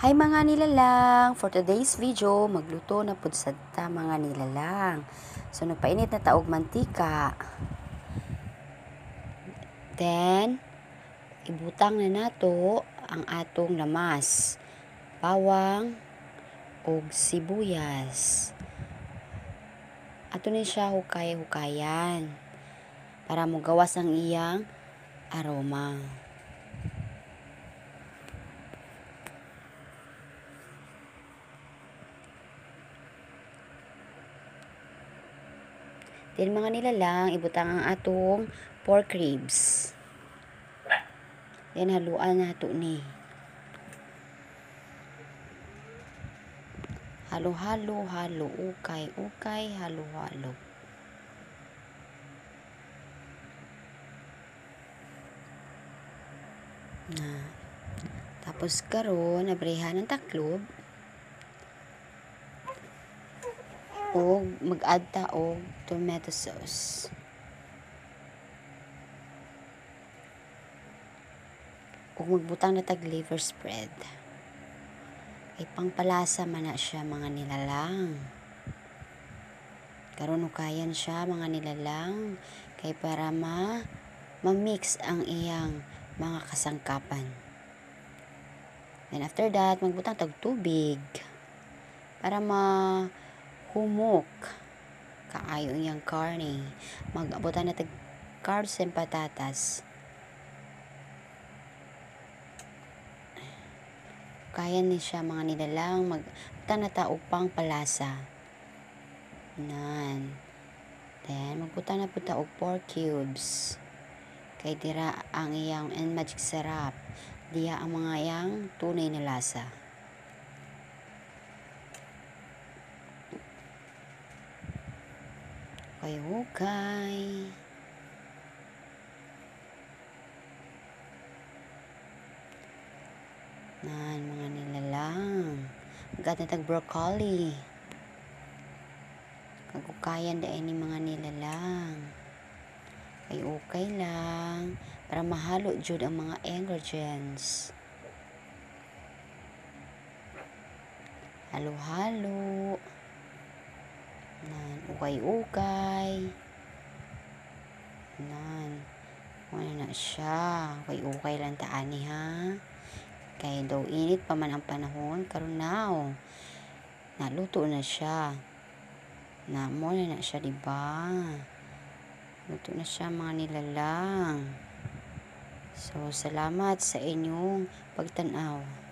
Hi mga nilalang! For today's video, magluto na pud sad ta mga nilalang. So nagpainit na taog mantika. Then ibutang na nato ang atong lamas, bawang ug sibuyas. Ato ni siya hukay-hukayan para mogawas ang iyang aroma. Then mga nilalang, ibutang ang atong pork ribs. Then haluan nato ni. Halo-halo, halo, ukay, halo-halo. Na. Tapos karon abrihan ng taklob. O mag-add ta og tomato sauce. Ug magbutang na tag liver spread. Ay pangpalasa man na siya mga nilalang. Karon ukayan siya mga nilalang kay para ma-mix ang iyang mga kasangkapan. Then after that, magbutang tag tubig para humok kaayo iyang karne. Magbutan na tag carbs and patatas. Kaya ni siya mga nilalang magbutan na ta og pangpalasa. Nan. Then magbutan na pud ta og pork cubes. Kay dira ang iyang magic sarap. Diya ang mga iyang tunay na lasa. Hukay. Nan, mga nilalang. Mag-add na tag broccoli. Kagukayan dahil ni mga nilalang. Ay okay lang. Para mahalo jud ang mga ingredients. Halo-halo. Nan, ukay-ukay. Nan, wala na siya. Ukay-ukay lang taani ha. Kaya daw init pa man ang panahon. Karon now, naluto na siya. Mo na siya, diba? Luto na siya mga nilalang. So, salamat sa inyong pagtanaw.